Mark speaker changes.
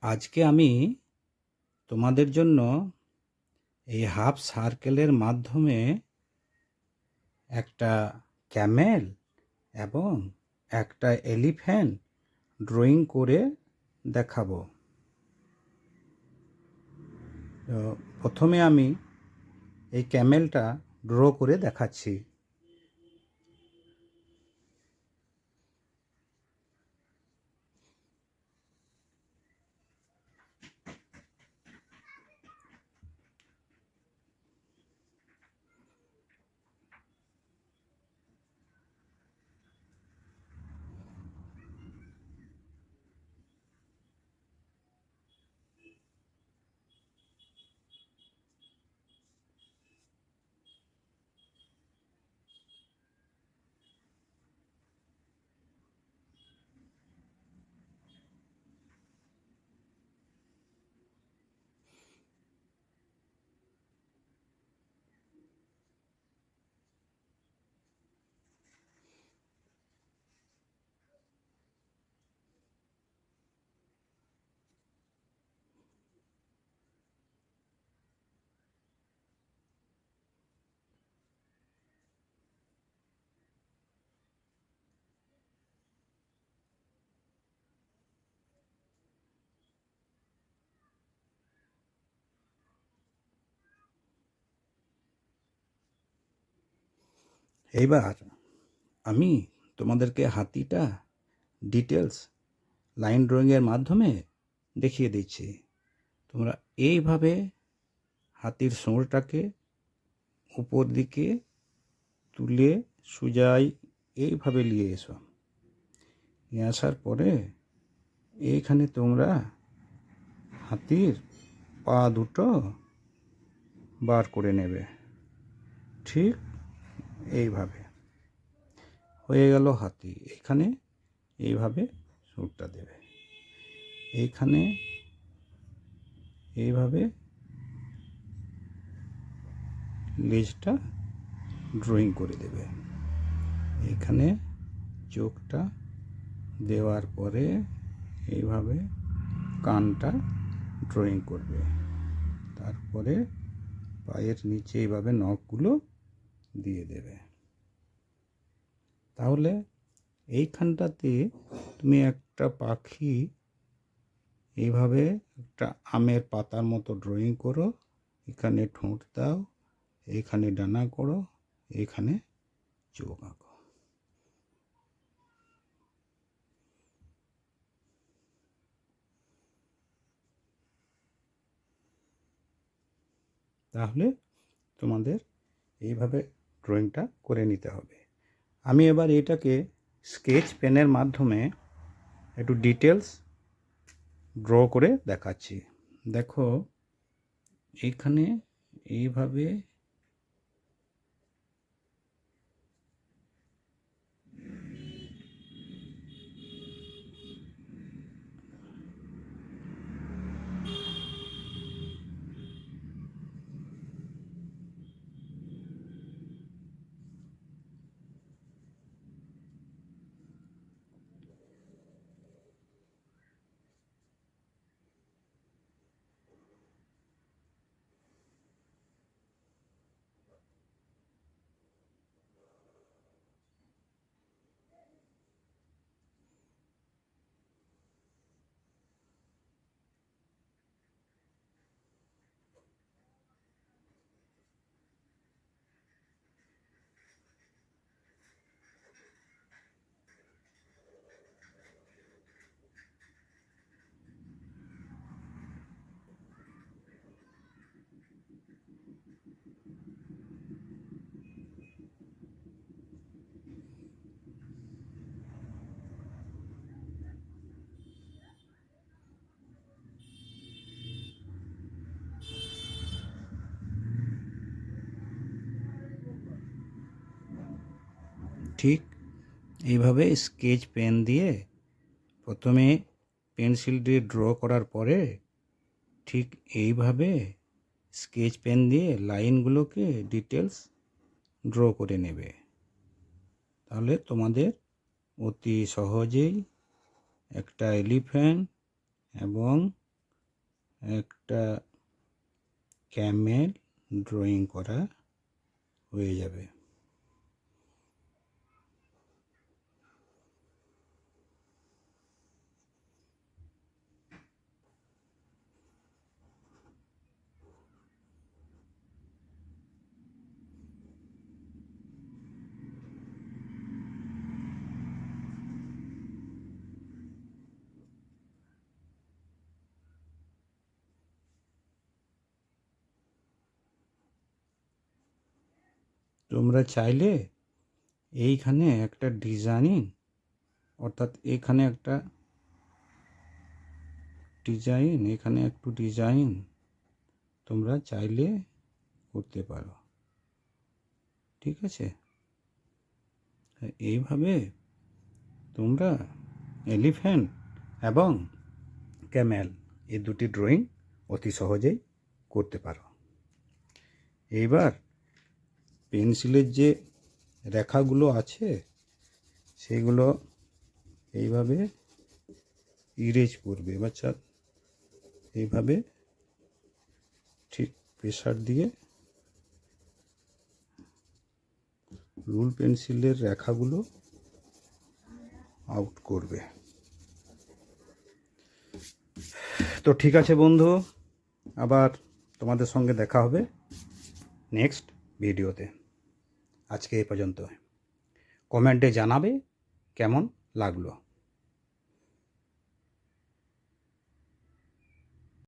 Speaker 1: আজকে আমি তোমাদের জন্য এই হাফ সার্কেলের মাধ্যমে একটা ক্যামেল এবং একটা এলিফ্যান্ট ড্রয়িং করে দেখাবো। তো প্রথমে আমি এই ক্যামেলটা ড্র করে দেখাচ্ছি। এইবার আমি তোমাদেরকে হাতিটা ডিটেলস লাইন ড্রয়িংয়ের মাধ্যমে দেখিয়ে দিচ্ছি। তোমরা এইভাবে হাতির শুঁড়টাকে উপর দিকে তুলে সোজাই এইভাবে নিয়ে এসো। নিয়ে আসার পরে এইখানে তোমরা হাতির পা দুটো বার করে নেবে, ঠিক এইভাবে। হয়ে গেল হাতি। এখানে এইভাবে সুরটা দেবে, এইখানে এইভাবে লেজটা ড্রয়িং করে দেবে। এখানে চোখটা দেওয়ার পরে এইভাবে কানটা ড্রয়িং করবে। তারপরে পায়ের নিচে এইভাবে নখগুলো দিয়ে দেবে। তাহলে এইখানটাতে তুমি একটা পাখি এইভাবে একটা আমের পাতার মতো ড্রয়িং করো। এখানে ঠোঁট দাও, এইখানে ডানা করো, এইখানে চোখ আঁকো। তাহলে তোমাদের এইভাবে ড্রয়িংটা করে নিতে হবে। আমি এবার এটাকে স্কেচ পেনের মাধ্যমে একটু ডিটেলস ড্র করে দেখাচ্ছি। দেখো এইখানে এইভাবে ঠিক এইভাবে স্কেচ পেন দিয়ে প্রথমে পেন্সিল দিয়ে ড্র করার পরে ঠিক এইভাবে স্কেচ পেন দিয়ে লাইনগুলোকে ডিটেলস ড্র করে নেবে। তাহলে তোমাদের অতি সহজেই একটা এলিফ্যান্ট এবং একটা ক্যামেল ড্রয়িং করা হয়ে যাবে। তোমরা চাইলে এইখানে একটা ডিজাইন, অর্থাৎ এখানে একটা ডিজাইন, এখানে একটু ডিজাইন তোমরা চাইলে করতে পারো। ঠিক আছে, এইভাবে তোমরা এলিফ্যান্ট এবং ক্যামেল এই দুটি ড্রয়িং অতি সহজেই করতে পারো। এইবার পেন্সিলের যে রেখাগুলো আছে সেগুলো এইভাবে ইরেজ করবে, বাচ্চা এইভাবে ঠিক প্রেসার দিয়ে রুল পেন্সিলের রেখাগুলো আউট করবে। তো ঠিক আছে বন্ধু, আবার তোমাদের সঙ্গে দেখা হবে নেক্সট ভিডিওতে। আজকে এই পর্যন্ত। কমেন্টে জানাবে কেমন লাগলো।